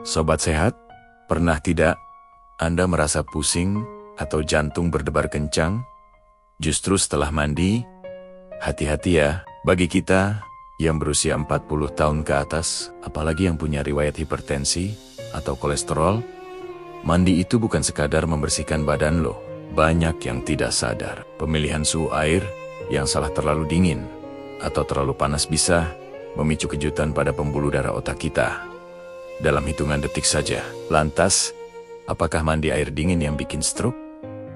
Sobat sehat, pernah tidak Anda merasa pusing atau jantung berdebar kencang justru setelah mandi? Hati-hati ya, bagi kita yang berusia 40 tahun ke atas, apalagi yang punya riwayat hipertensi atau kolesterol, mandi itu bukan sekadar membersihkan badan loh. Banyak yang tidak sadar, pemilihan suhu air yang salah terlalu dingin atau terlalu panas bisa memicu kejutan pada pembuluh darah otak kita dalam hitungan detik saja. Lantas, apakah mandi air dingin yang bikin stroke?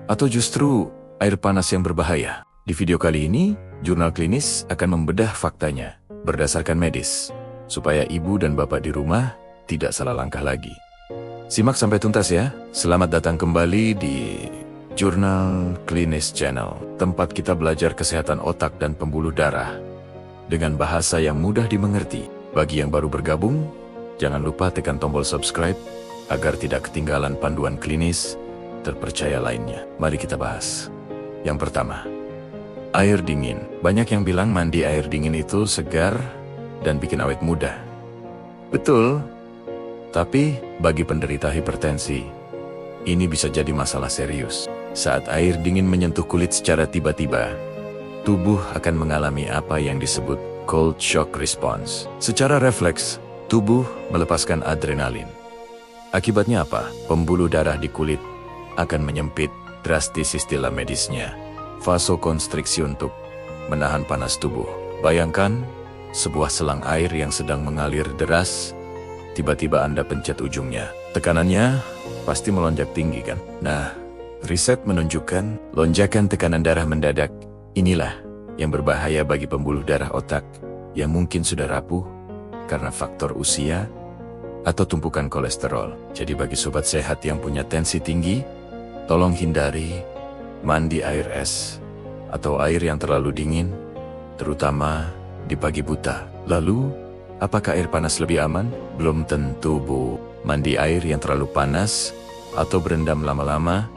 Atau justru air panas yang berbahaya? Di video kali ini, Jurnal Klinis akan membedah faktanya berdasarkan medis, supaya ibu dan bapak di rumah tidak salah langkah lagi. Simak sampai tuntas ya. Selamat datang kembali di Jurnal Klinis Channel, tempat kita belajar kesehatan otak dan pembuluh darah dengan bahasa yang mudah dimengerti. Bagi yang baru bergabung, jangan lupa tekan tombol subscribe agar tidak ketinggalan panduan klinis terpercaya lainnya. Mari kita bahas. Yang pertama, air dingin. Banyak yang bilang mandi air dingin itu segar dan bikin awet muda. Betul, tapi bagi penderita hipertensi, ini bisa jadi masalah serius. Saat air dingin menyentuh kulit secara tiba-tiba, tubuh akan mengalami apa yang disebut cold shock response. Secara refleks, tubuh melepaskan adrenalin. Akibatnya apa? Pembuluh darah di kulit akan menyempit, drastis istilah medisnya vasokonstriksi, untuk menahan panas tubuh. Bayangkan sebuah selang air yang sedang mengalir deras, tiba-tiba Anda pencet ujungnya. Tekanannya pasti melonjak tinggi kan? Nah, riset menunjukkan lonjakan tekanan darah mendadak inilah yang berbahaya bagi pembuluh darah otak yang mungkin sudah rapuh karena faktor usia atau tumpukan kolesterol. Jadi bagi sobat sehat yang punya tensi tinggi, tolong hindari mandi air es atau air yang terlalu dingin, terutama di pagi buta. Lalu, apakah air panas lebih aman? Belum tentu, Bu. Mandi air yang terlalu panas atau berendam lama-lama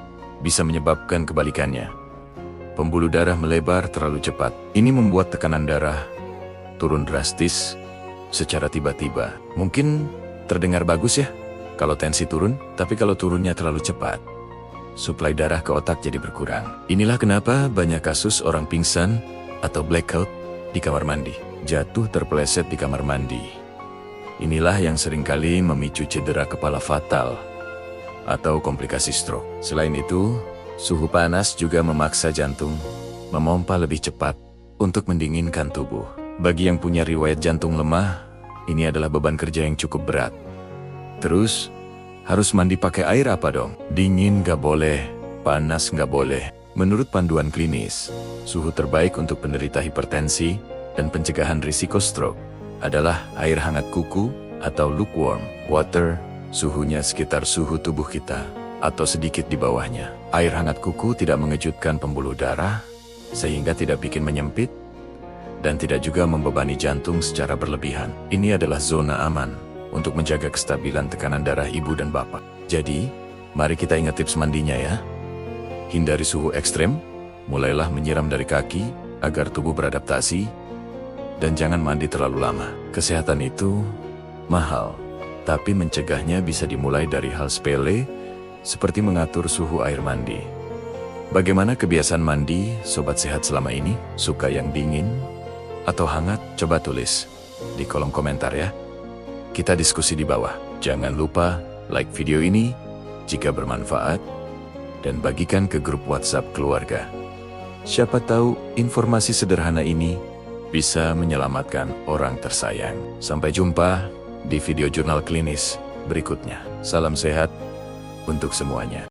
bisa menyebabkan kebalikannya. Pembuluh darah melebar terlalu cepat. Ini membuat tekanan darah turun drastis secara tiba-tiba. Mungkin terdengar bagus ya kalau tensi turun, tapi kalau turunnya terlalu cepat, suplai darah ke otak jadi berkurang. Inilah kenapa banyak kasus orang pingsan atau blackout di kamar mandi, jatuh terpeleset di kamar mandi. Inilah yang seringkali memicu cedera kepala fatal atau komplikasi stroke. Selain itu, suhu panas juga memaksa jantung memompa lebih cepat untuk mendinginkan tubuh. Bagi yang punya riwayat jantung lemah, ini adalah beban kerja yang cukup berat. Terus, harus mandi pakai air apa dong? Dingin nggak boleh, panas nggak boleh. Menurut panduan klinis, suhu terbaik untuk penderita hipertensi dan pencegahan risiko stroke adalah air hangat kuku atau lukewarm water, suhunya sekitar suhu tubuh kita atau sedikit di bawahnya. Air hangat kuku tidak mengejutkan pembuluh darah, sehingga tidak bikin menyempit, dan tidak juga membebani jantung secara berlebihan. Ini adalah zona aman untuk menjaga kestabilan tekanan darah ibu dan bapak. Jadi, mari kita ingat tips mandinya ya. Hindari suhu ekstrem, mulailah menyiram dari kaki agar tubuh beradaptasi, dan jangan mandi terlalu lama. Kesehatan itu mahal, tapi mencegahnya bisa dimulai dari hal sepele, seperti mengatur suhu air mandi. Bagaimana kebiasaan mandi sobat sehat selama ini? Suka yang dingin atau hangat? Coba tulis di kolom komentar ya. Kita diskusi di bawah. Jangan lupa like video ini jika bermanfaat dan bagikan ke grup WhatsApp keluarga. Siapa tahu informasi sederhana ini bisa menyelamatkan orang tersayang. Sampai jumpa di video jurnal klinis berikutnya. Salam sehat untuk semuanya.